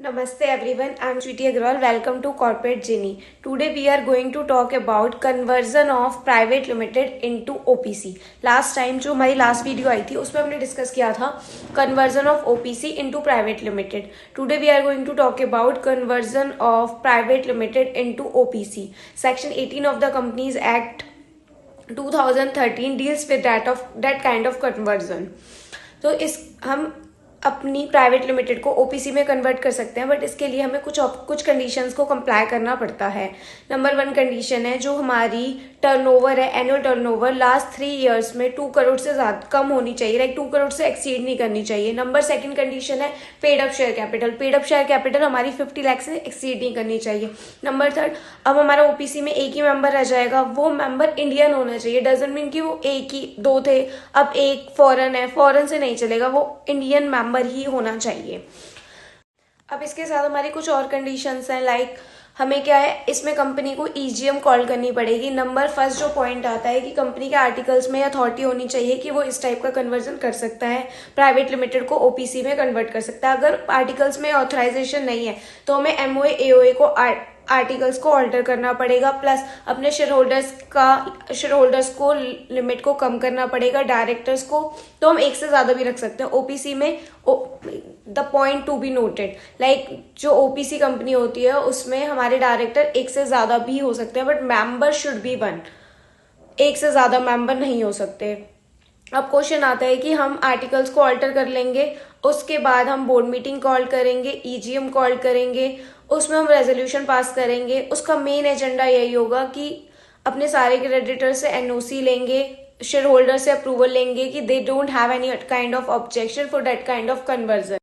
Namaste everyone, I am Sweetie Agrawal. Welcome to Corporate Genie. Today we are going to talk about conversion of private limited into OPC. Last time जो हमारी last video आई थी उसमें हमने discuss किया था conversion of OPC into private limited. Today we are going to talk about conversion of private limited into OPC. Section 18 of the Companies Act 2013 deals with that kind of conversion. तो इस हम अपनी private limited को OPC में convert कर सकते हैं, but इसके लिए हमें कुछ कंडीशंस को कंप्लाई करना पड़ता है. नंबर 1 कंडीशन है जो हमारी टर्नओवर है, एनुअल टर्नओवर लास्ट 3 ईयर्स में 2 करोड़ से ज्यादा कम होनी चाहिए, लाइक 2 करोड़ से एक्सीड नहीं करनी चाहिए. नंबर 2 कंडीशन है paid up share capital. Paid up share capital हमारी 50 लाख से एक्सीड नहीं करनी चाहिए. नंबर 3, अब हमारा ओपीसी में एक ही मेंबर रह जाएगा, वो मेंबर इंडियन होना चाहिए. डजंट मीन कि वो एक ही 2 थे अब एक फॉरेन है, फॉरेन से नहीं चलेगा, वो इंडियन मेंबर ही होना चाहिए. अब इसके साथ हमारी कुछ और कंडीशंस हैं, लाइक हमें क्या है, इसमें कंपनी को ईजीएम कॉल करनी पड़ेगी. नंबर फर्स्ट जो पॉइंट आता है कि कंपनी के आर्टिकल्स में अथॉरिटी होनी चाहिए कि वो इस टाइप का कन्वर्जन कर सकता है, प्राइवेट लिमिटेड को ओपीसी में कन्वर्ट कर सकता है. अगर आर्टिकल्स में ऑथराइजेशन नहीं है तो हमें एमओए एओए को आर्टिकल्स को ऑल्टर करना पड़ेगा, प्लस अपने शेयर होल्डर्स को लिमिट को कम करना पड़ेगा. डायरेक्टर्स को तो हम एक से ज्यादा भी रख सकते हैं ओपीसी में. The point to be noted, like जो ओपीसी कंपनी होती है उसमें हमारे डायरेक्टर एक से ज्यादा भी हो सकते हैं, बट मेंबर शुड बी 1. एक से ज्यादा मेंबर नहीं हो सकते. अब क्वेश्चन आता है कि हम आर्टिकल्स को ऑल्टर कर लेंगे, उसके बाद हम बोर्ड मीटिंग कॉल करेंगे, ईजीएम कॉल करेंगे, उसमें हम रेजोल्यूशन पास करेंगे. उसका मेन एजेंडा यही होगा कि अपने सारे क्रेडिटर से एनओसी लेंगे, शेयर होल्डर से अप्रूवल लेंगे कि they don't have any kind of objection for that kind of conversion.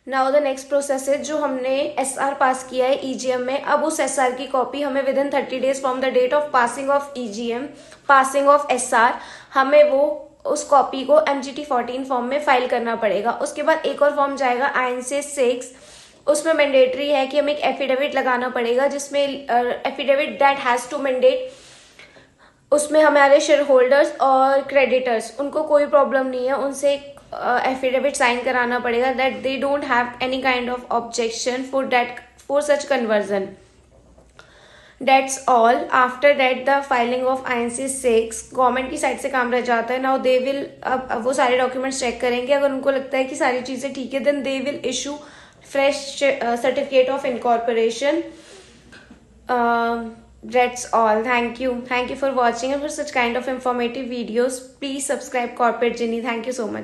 Now the next process है जो हमने एसआर पास किया है ईजीएम में. अब उस एसआर की कॉपी हमें within 30 days from the date of passing of EGM, passing of SR, हमें वो उस कॉपी को MGT 14 फॉर्म में फाइल करना पड़ेगा. उसके बाद एक और फॉर्म जाएगा INC 6. उसमें मैंडेटरी है कि हमें एक एफिडेविट लगाना पड़ेगा, जिसमें affidavit that has to mandate. उसमें हमारे शेयर होल्डर्स और क्रेडिटर्स उनको कोई प्रॉब्लम नहीं है, उनसे एफिडेविट साइन कराना पड़ेगा that they don't have any kind of objection for such conversion. That's all. After that the filing of INC 6 government की साइड से काम रह जाता है. नाउ दे विल अब वो सारे डॉक्यूमेंट्स चेक करेंगे, अगर उनको लगता है कि सारी चीजें ठीक है then they will issue fresh certificate of incorporation. That's all. Thank you for watching, and for such kind of informative videos please subscribe Corporate Genie. Thank you so much.